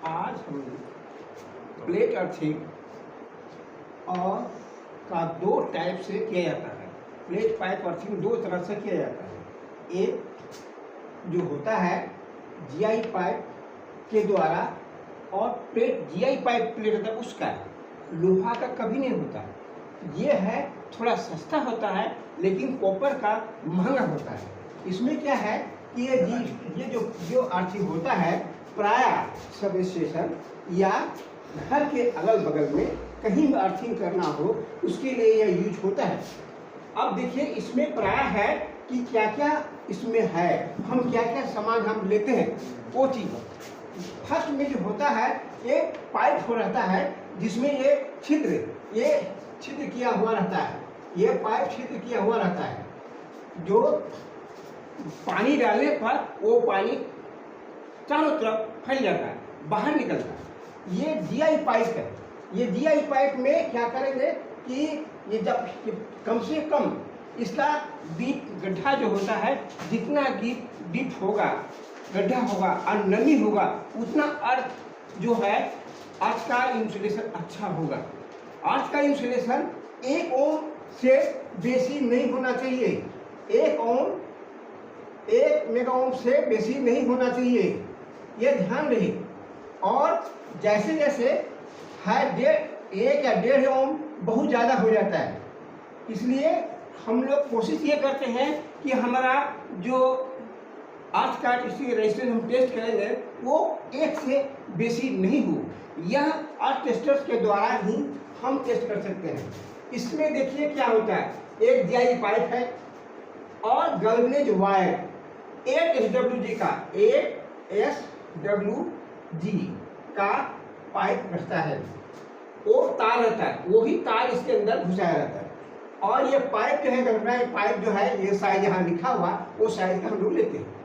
आज हम plate earthing और का दो टाइप से किया जाता है। प्लेट पाइप अर्थिंग दो तरह से किया जाता है। एक जो होता है जीआई पाइप के द्वारा, और प्लेट जीआई पाइप प्लेट होता है उसका, लोहा का कभी नहीं होता। ये है थोड़ा सस्ता होता है, लेकिन कॉपर का महंगा होता है। इसमें क्या है कि ये जो अर्थिंग होता है प्राय सब स्टेशन या घर के अगल बगल में कहीं भी अर्थिंग करना हो उसके लिए यह यूज होता है। अब देखिए इसमें प्राय है कि क्या क्या इसमें है, हम क्या क्या सामान हम लेते हैं वो चीज़। फर्स्ट में जो होता है ये पाइप हो रहता है जिसमें ये छिद्र किया हुआ रहता है। ये पाइप छिद्र किया हुआ रहता है, जो पानी डालने पर वो पानी चारों तरफ फैल जाता है, बाहर निकलता है। ये जीआई पाइप है। ये जीआई पाइप में क्या करेंगे कि ये जब कम से कम इसका डीप गड्ढा जो होता है, जितना डीप होगा गड्ढा होगा और नमी होगा उतना अर्थ जो है आज का इंसुलेशन अच्छा होगा। आज का इंसुलेशन 1 ओम से बेसी नहीं होना चाहिए। 1 मेगा ओम से बेसी नहीं होना चाहिए, ये ध्यान रहे। और जैसे जैसे है 1 या 1.5 ओम बहुत ज़्यादा हो जाता है, इसलिए हम लोग कोशिश ये करते हैं कि हमारा जो आज का इसी रजिस्ट्रेशन हम टेस्ट करेंगे वो 1 से बेसी नहीं हो। यह अर्थ टेस्टर्स के द्वारा ही हम टेस्ट कर सकते हैं। इसमें देखिए क्या होता है, एक जीआई पाइप है और गैल्वेनाइज वायर 8 SWG का 8 SWG का पाइप रहता है। वो तार रहता है, वही तार इसके अंदर घुसाया रहता है। और ये पाइप जो है गैल्वेनाइज पाइप जो है, ये साइज यहाँ लिखा हुआ वो साइज का हम लोग लेते हैं।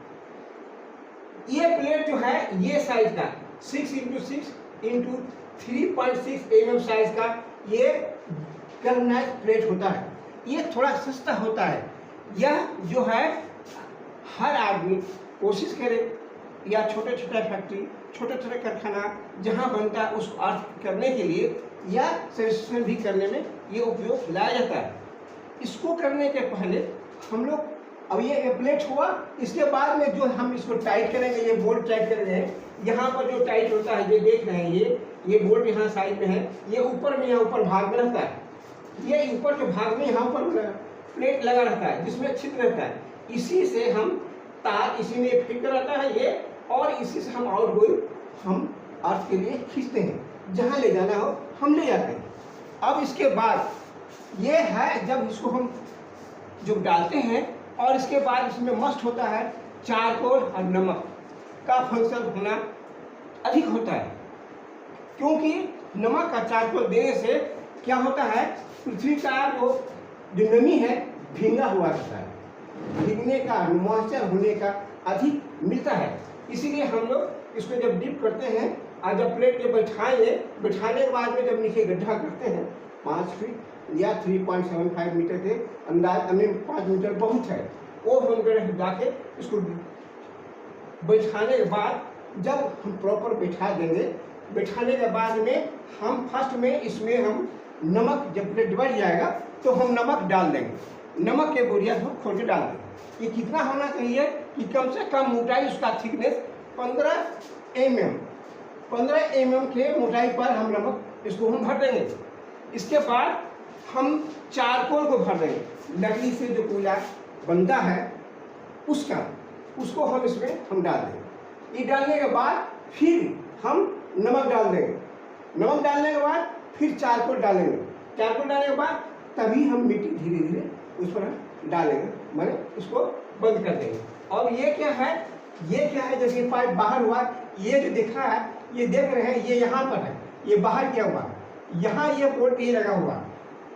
ये प्लेट जो है ये साइज का 6x6 × 3.6 mm साइज का ये गैल्वेनाइज प्लेट होता है। ये थोड़ा सस्ता होता है। यह जो है हर आदमी कोशिश करे, या छोटे छोटे फैक्ट्री छोटे छोटे कारखाना जहाँ बनता है उसको अर्थ करने के लिए या सर्विसेशन भी करने में ये उपयोग लाया जाता है। इसको करने के पहले हम लोग, अब ये प्लेट हुआ, इसके बाद में जो हम इसको टाइट करेंगे, ये बोल्ट टाइट करेंगे। यहाँ पर जो टाइट होता है ये देख रहे हैं, ये बोल्ट यहाँ साइड में है, ये ऊपर में यहाँ ऊपर भाग में रहता है। ये ऊपर के भाग में यहाँ पर प्लेट लगा रहता है जिसमें छिद्र रहता है। इसी से हम तार, इसी में फिक्र रहता है ये, और इसी से हम आउटगोइंग हम अर्थ के लिए खींचते हैं, जहाँ ले जाना हो हम ले जाते हैं। अब इसके बाद ये है जब इसको हम जो डालते हैं, और इसके बाद इसमें मस्ट होता है चारकोल और नमक का फंक्शन होना अधिक होता है, क्योंकि नमक का चारकोल देने से क्या होता है, पृथ्वी का जो नमी है भींगा हुआ रहता है, भीगने का मॉइस्चर होने का अधिक मिलता है। इसीलिए हम लोग इसको जब डीप करते हैं और जब प्लेट के बैठाने के बाद में जब नीचे गड्ढा करते हैं 5 फीट या 3.75 मीटर के अंदाज, 5 मीटर बहुत है, वो हम जाके इसको बैठाने के बाद जब हम प्रॉपर बैठा देंगे, बैठाने के बाद में हम फर्स्ट में इसमें हम नमक, जब प्लेट बढ़ जाएगा तो हम नमक डाल देंगे। नमक के बोरिया हम खोल के डाल देंगे। ये कितना होना चाहिए कि कम से कम मोटाई, उसका थिकनेस 15 mm के मोटाई पर हम नमक इसको हम भर देंगे। इसके बाद हम चारकोल को भर देंगे, लकड़ी से जो कोयला बनता है उसको हम इसमें हम डाल देंगे। ये डालने के बाद फिर हम नमक डाल देंगे। नमक डालने के बाद फिर चारकोल डालेंगे। चारकोल डालने के बाद तभी हम मिट्टी धीरे धीरे उस पर हम डालेंगे, मैंने इसको बंद कर देंगे। और ये क्या है, जैसे पाइप बाहर हुआ, ये जो देखा है, ये देख रहे हैं, ये यहाँ पर है, ये बाहर क्या हुआ, यहाँ ये बोल्ट ये लगा हुआ।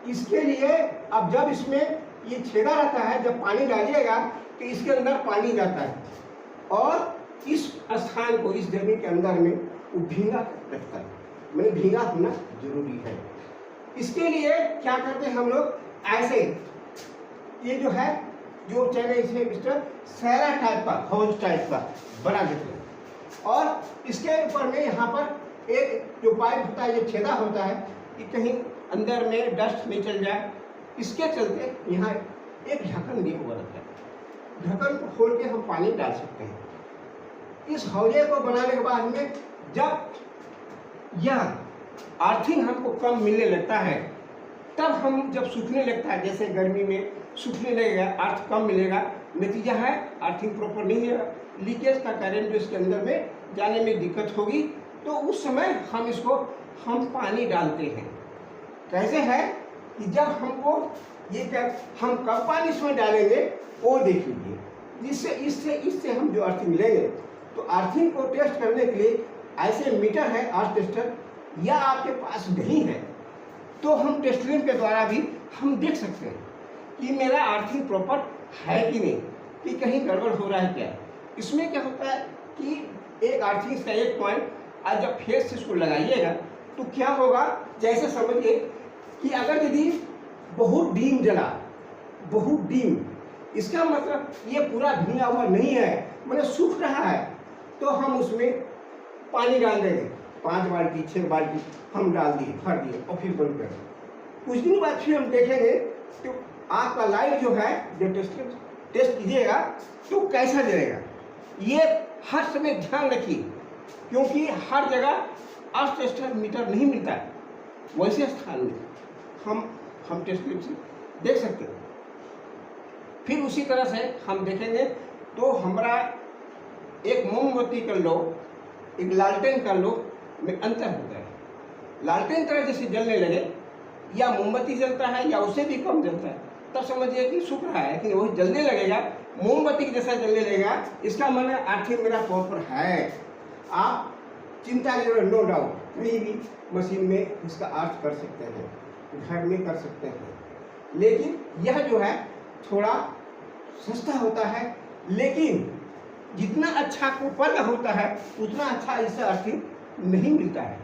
इसके लिए अब जब इसमें ये छेदा रहता है, जब पानी डालिएगा तो इसके अंदर पानी जाता है और इस स्थान को, इस जमीन के अंदर में वो भींगा रखता है, मैंने भींगा होना जरूरी है। इसके लिए क्या करते हैं हम लोग, ऐसे ये जो है, जो चैनल इसमें मिस्टर सैरा टाइप का, हौज टाइप का बना देते हैं। और इसके ऊपर में यहाँ पर एक जो पाइप होता है, जो छेदा होता है कि कहीं अंदर में डस्ट नहीं चल जाए, इसके चलते यहाँ एक ढक्कन दिया हुआ रहता है। ढक्कन को खोल के हम पानी डाल सकते हैं। इस हौजे को बनाने के बाद में जब यह अर्थिंग हमको कम मिलने लगता है, तब हम जब सूखने लगता है, जैसे गर्मी में सूखने लगेगा, अर्थ कम मिलेगा, नतीजा है अर्थिंग प्रॉपर नहीं है, लीकेज का करंट जो इसके अंदर में जाने में दिक्कत होगी। तो उस समय हम पानी डालते हैं। कैसे है कि जब हमको हम कब पानी इसमें डालेंगे वो देख लीजिए। इससे हम जो अर्थिंग लेंगे, तो अर्थिंग को टेस्ट करने के लिए ऐसे मीटर है अर्थ टेस्टर, या आपके पास नहीं है तो हम टेस्टरिंग के द्वारा भी हम देख सकते हैं कि मेरा अर्थिंग प्रॉपर है कि नहीं, कि कहीं गड़बड़ हो रहा है क्या। इसमें क्या होता है कि एक अर्थिंग का एक पॉइंट आज जब फेस से इसको लगाइएगा तो क्या होगा, जैसे समझिए कि अगर यदि बहुत डीम जला, बहुत डीम, इसका मतलब ये पूरा भीगा हुआ नहीं है, मतलब सूख रहा है, तो हम उसमें पानी डाल देंगे, 5 बाल्टी 6 बाल्टी हम डाल दिए, भर दिए और फिर बंद कर दिए। कुछ दिन बाद फिर हम देखेंगे तो आपका लाइट जो है, जब टेस्ट कीजिएगा तो कैसा जलेगा। ये हर समय ध्यान रखिए, क्योंकि हर जगह अर्थ टेस्टर मीटर नहीं मिलता है। वैसे स्थान में हम टेस्ट से देख सकते हैं। फिर उसी तरह से हम देखेंगे तो हमारा एक मोमबत्ती कर लो, एक लालटेन कर लो, में अंतर होता है। लालटेन तरह जैसे जलने लगे, या मोमबत्ती जलता है या उससे भी कम जलता है, तब समझिए कि सूख रहा है, लेकिन वही जलने लगेगा, मोमबत्ती के जैसा जलने लगेगा, इसका मतलब अर्थिंग मेरा प्रॉपर है। आप चिंता नहीं करो, नो डाउट, कहीं भी मशीन में इसका अर्थ कर सकते हैं, घर में कर सकते हैं। लेकिन यह जो है थोड़ा सस्ता होता है, लेकिन जितना अच्छा कूपन होता है उतना अच्छा इससे अर्थिंग नहीं मिलता है।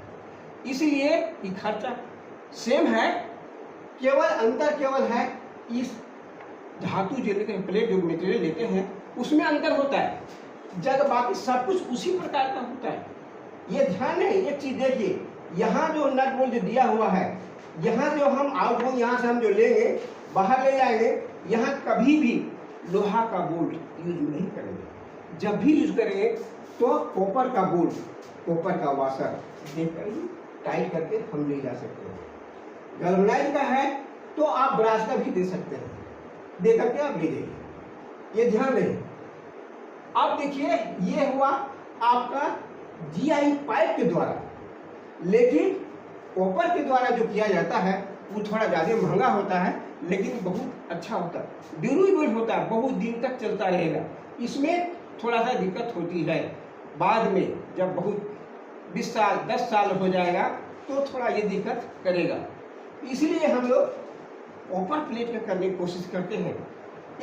इसलिए ये खर्चा सेम है, केवल अंतर केवल है इस धातु जो लेते हैं, प्लेट जो मटेरियल लेते हैं उसमें अंतर होता है, जब बाकी सब कुछ उसी प्रकार का होता है। ये ध्यान है, एक चीज देखिए, यहाँ जो नट बोल्ट जो दिया हुआ है, यहाँ जो हम आउटगोइंग यहाँ से हम जो लेंगे बाहर ले जाएंगे, यहाँ कभी भी लोहा का बोल्ट यूज नहीं करेंगे। जब भी यूज करेंगे तो कॉपर का बोल्ट, कॉपर का वाशर देकर ही टाइट करके हम ले जा सकते हैं। गैल्वेनाइज का है तो आप ब्रास का भी दे सकते हैं, दे करके आप ले जाइए, ये ध्यान रहे। अब देखिए ये हुआ आपका जीआई पाइप के द्वारा, लेकिन कॉपर के द्वारा जो किया जाता है वो थोड़ा ज़्यादा महंगा होता है, लेकिन बहुत अच्छा होता है, ड्यूरेबल होता है, बहुत दिन तक चलता रहेगा। इसमें थोड़ा सा दिक्कत होती है बाद में, जब बहुत 20 साल 10 साल हो जाएगा तो थोड़ा ये दिक्कत करेगा। इसलिए हम लोग कॉपर प्लेट का करने की कोशिश करते हैं।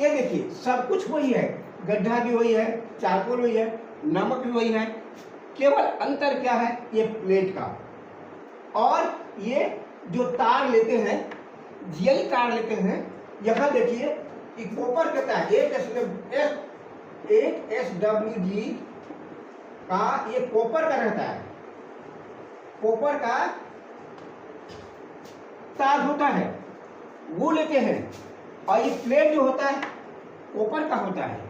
ये देखिए सब कुछ वही है, गड्ढा भी वही है, चारकोल वही है, नमक भी वही है, केवल अंतर क्या है ये प्लेट का। और ये जो तार लेते हैं, जीआई तार लेते हैं, यहाँ देखिए कॉपर कहता है 8SWG का, ये कॉपर का रहता है, कॉपर का तार होता है वो लेते हैं, और ये प्लेट जो होता है कॉपर का होता है।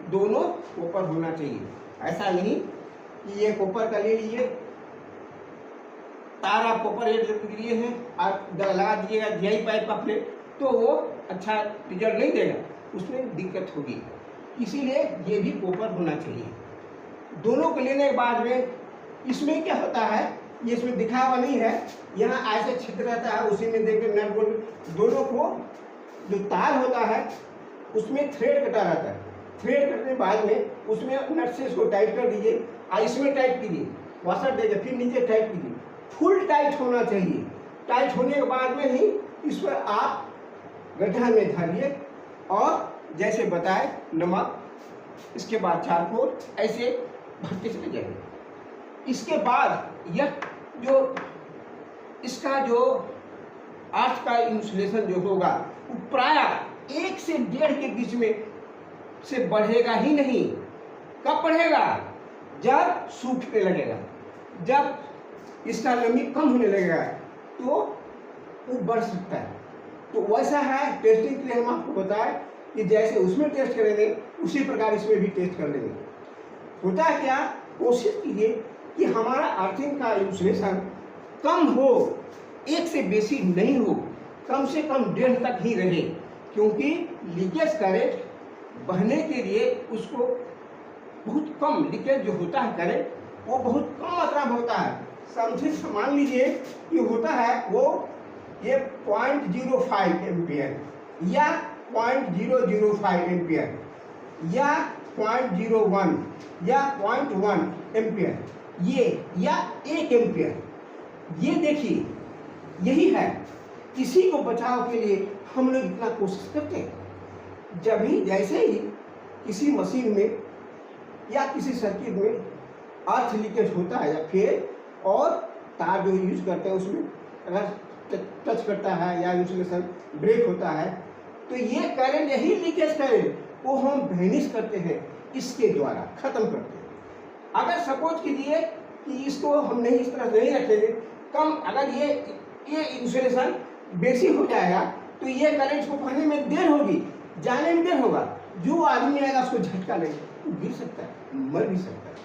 दोनों कॉपर होना चाहिए, ऐसा नहीं कि ये कॉपर का ले लीजिए, तार आप कॉपर लिए हैं आप लगा दीजिएगा जीआई पाइप का प्लेट, तो वो अच्छा रिजल्ट नहीं देगा, उसमें दिक्कत होगी। इसीलिए ये भी कॉपर होना चाहिए। दोनों को लेने के बाद में इसमें क्या होता है, ये इसमें दिखा हुआ नहीं है, यहाँ ऐसे छिद्र रहता है, उसी में देखिए नट बोल्ट दोनों को जो तार होता है उसमें थ्रेड कटा रहता है। थ्रेड कटने के बाद में उसमें नट से इसको टाइट कर दीजिए और इसमें टाइट कीजिए, वाशर देकर फिर नीचे टाइट कीजिए, फुल टाइट होना चाहिए। टाइट होने के बाद में ही इस पर आप गड्ढा में धरिए, और जैसे बताए नमक, इसके बाद चारकोल, ऐसे भरते चले जाएंगे। इसके बाद यह जो इसका जो अर्थ का इंसुलेशन जो होगा वो प्राय 1 से 1.5 के बीच में से बढ़ेगा ही नहीं। कब बढ़ेगा? जब सूखने लगेगा, जब इसका नमी कम होने लगेगा तो वो बढ़ सकता है। तो वैसा है टेस्टिंग के लिए हम आपको बताएं कि जैसे उसमें टेस्ट करेंगे उसी प्रकार इसमें भी टेस्ट कर लेंगे। होता है क्या, कोशिश कीजिए कि हमारा अर्थिंग का इंसुलेशन कम हो, एक से बेसी नहीं हो, कम से कम 1.5 तक ही रहे, क्योंकि लीकेज करंट बहने के लिए उसको बहुत कम लीकेज जो होता है करंट वो बहुत कम मात्रा में होता है। समथिंग मान लीजिए कि होता है वो ये 0.05 एम्पियर या 0.005 एम्पियर या 0.01 या 0.1 एम्पियर ये या 1 एम्पियर। ये देखिए यही है, इसी को बचाव के लिए हम लोग इतना कोशिश करते हैं। जब भी जैसे ही किसी मशीन में या किसी सर्किट में अर्थ लीकेज होता है या फिर और तार जो यूज करते हैं उसमें अगर टच करता है या इंसुलेशन ब्रेक होता है तो ये करंट, यही लीकेज करंट वो हम वैनिश करते हैं, इसके द्वारा खत्म करते हैं। अगर सपोज कीजिए कि इसको हम नहीं इस तरह नहीं रखेंगे कम, अगर ये इंसुलेशन बेसी हो जाएगा तो ये करंट को बहने में देर होगी, जाने में देर होगा, जो आदमी आएगा उसको झटका लगेगा, वो गिर सकता है, मर भी सकता है।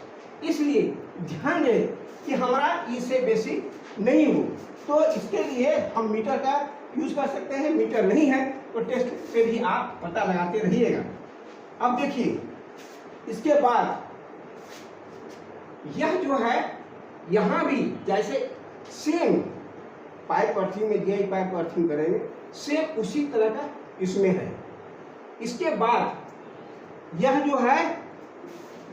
इसलिए ध्यान दें कि हमारा इससे बेसी नहीं हो। तो इसके लिए हम मीटर का यूज कर सकते हैं, मीटर नहीं है तो टेस्ट से भी आप पता लगाते रहिएगा। अब देखिए इसके बाद यह जो है यहाँ भी जैसे सेम पाइप अर्थिंग में जीआई पाइप अर्थिंग करेंगे, सेम उसी तरह का इसमें है। इसके बाद यह जो है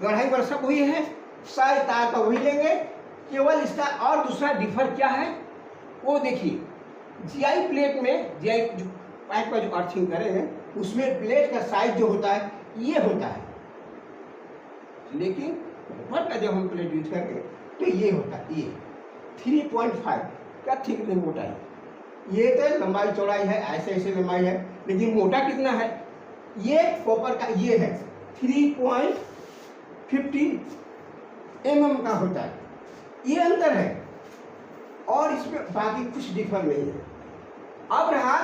गढ़ाई वर्षक वही है, साइज तार का वही लेंगे, केवल इसका और दूसरा डिफर क्या है वो देखिए। जीआई प्लेट में जीआई जो पाइप का जो अर्थिंग करेंगे उसमें प्लेट का साइज जो होता है ये होता है, लेकिन ऊपर का जब हम प्लेट यूज करेंगे तो ये होता है, ये 3.5 का थिकनेस मोटाई। ये तो लंबाई चौड़ाई है, ऐसे ऐसे लंबाई है, लेकिन मोटा कितना है, ये कॉपर का ये है 3.50 mm का होता है, ये अंतर है और इसमें बाकी कुछ डिफर नहीं है। अब रहा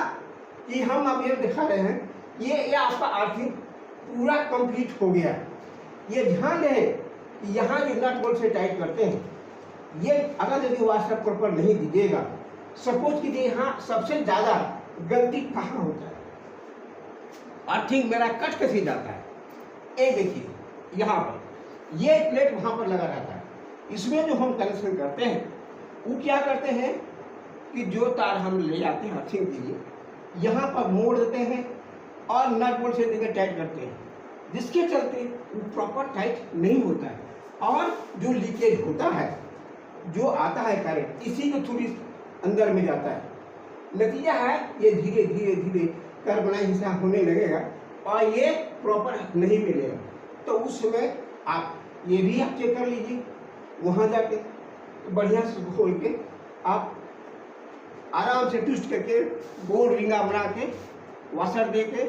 कि हम अब ये दिखा रहे हैं ये आपका अर्थिंग पूरा कंप्लीट हो गया। ये ध्यान रहे कि यहाँ जो नट बोल्ट से टाइट करते हैं ये अगर यदि वाशर प्रॉपर नहीं दीजिएगा, सपोज कीजिए यहाँ सबसे ज्यादा गलती कहाँ होता है, अर्थिंग मेरा कट कैसे जाता है। ये देखिए यहाँ पर ये प्लेट वहाँ पर लगा रहता है, इसमें जो हम कनेक्शन करते हैं वो क्या करते हैं कि जो तार हम ले जाते हैं अर्थिंग के लिए यहाँ पर मोड़ देते हैं और नट बोल्ट से देकर टाइट करते हैं, जिसके चलते वो प्रॉपर टाइट नहीं होता है और जो लीकेज होता है, जो आता है करंट इसी को थोड़ी अंदर में जाता है। नतीजा है ये धीरे धीरे धीरे कार्बनाइज हिस्सा होने लगेगा और ये प्रॉपर नहीं मिलेगा। तो उस समय आप ये भी आप चेक कर लीजिए, वहाँ जाके तो बढ़िया से खोल के आप आराम से ट्विस्ट करके गोल रिंगा बना के वाशर दे के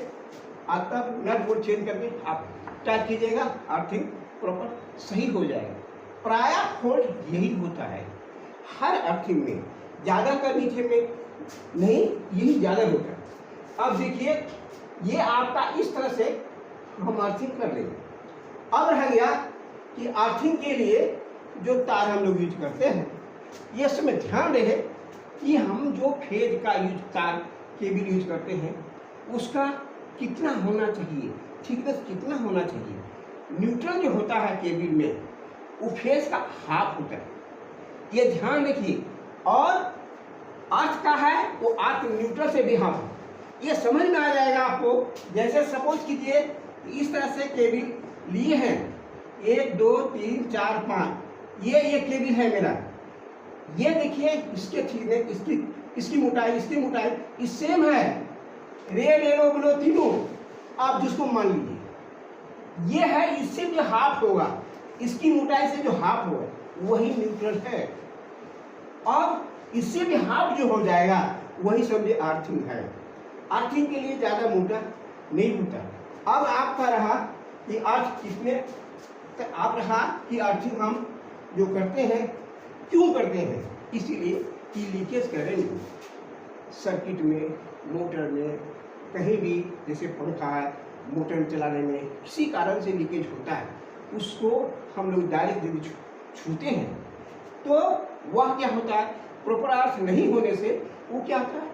तब नट बोल्ट चेंज करके आप टाइट कीजिएगा, अर्थिंग प्रॉपर सही हो जाएगा। प्रायः फॉल्ट यही होता है हर अर्थिंग में, ज़्यादा कर नीचे में नहीं, यही ज़्यादा होता है। अब देखिए ये आपका इस तरह से हम अर्थिंग कर लेंगे। अब रह गया कि अर्थिंग के लिए जो तार हम लोग यूज करते हैं, ये समय ध्यान रहे कि हम जो फेज का यूज तार केबल यूज करते हैं उसका कितना होना चाहिए, थिकनेस कितना होना चाहिए। न्यूट्रल जो होता है केबल में वो फेज का हाफ होता है, ये ध्यान रखिए। और अर्थ का है वो अर्थ न्यूट्रल से भी हाफ है, ये समझ में आ जाएगा आपको। जैसे सपोज कीजिए इस तरह से केबल लिए हैं 1 2 3 4 5, ये केबल है मेरा, ये देखिए इसके थिकनेस, इसकी मोटाई, इसकी मोटाई इस सेम है, रेड येलो ब्लू तीनों आप जिसको मान लीजिए। ये है इससे जो हाफ होगा, इसकी मोटाई से जो हाफ होगा वही न्यूट्रल है, और इससे भी हाफ जो हो जाएगा वही समझे अर्थिंग है। अर्थिंग के लिए ज़्यादा मोटा नहीं होता। अब आपका रहा कि अर्थ कितने तो आप रहा कि अर्थिंग हम जो करते हैं क्यों करते हैं, इसीलिए कि लीकेज करंट सर्किट में, मोटर में, कहीं भी, जैसे पंखा है, मोटर चलाने में किसी कारण से लीकेज होता है, उसको हम लोग डायरेक्ट यदि छूते हैं तो वह क्या होता है, प्रॉपर अर्थ नहीं होने से वो क्या होता है,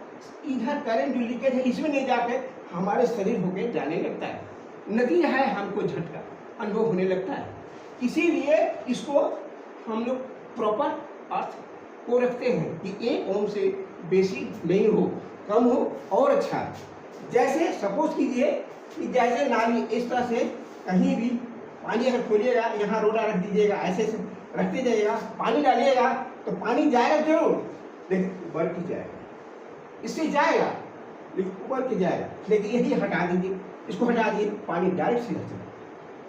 इधर करंट जो लीकेज है इसमें नहीं जाकर हमारे शरीर होके जाने लगता है, नतीजा है हमको झटका अनुभव होने लगता है। इसीलिए इसको हम लोग प्रॉपर अर्थ को रखते हैं कि 1 ओम से बेसी नहीं हो, कम हो और अच्छा है। जैसे सपोज कीजिए कि जैसे नाली इस तरह से कहीं भी पानी अगर खोलिएगा, यहाँ रोड़ा रख दीजिएगा, ऐसे ऐसे रखते जाइएगा, पानी डालिएगा तो पानी जाएगा जरूर, लेकिन उबर की जाएगा, इससे जाएगा लेकिन उबर की जाएगा। लेकिन यही हटा दीजिए, इसको हटा दिए, पानी डायरेक्ट सीधा चला।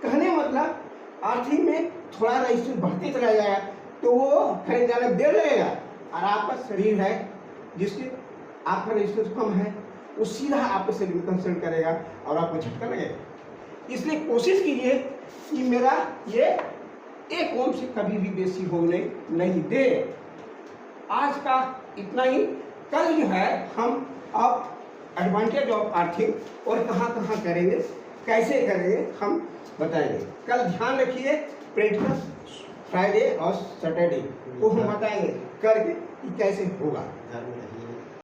कहने मतलब अर्थिंग में थोड़ा रेजिस्टेंस बढ़ते चला जाएगा तो वो करंट जाने देर लगेगा, और आपका शरीर है जिसके आपका रेजिस्टेंस कम है, वो सीधा आपके शरीर में कंसल्ट करेगा और आपको झटका लगेगा। इसलिए कोशिश कीजिए कि मेरा ये 1 ओम से कभी भी बेसी होने नहीं दे। आज का इतना ही। कल जो है हम अब एडवांटेज ऑफ अर्थिंग और कहाँ कहाँ करेंगे, कैसे करेंगे हम बताएंगे। कल ध्यान रखिए, प्रैक्टिकल फ्राइडे और सैटरडे को हम बताएंगे करके कि कैसे होगा।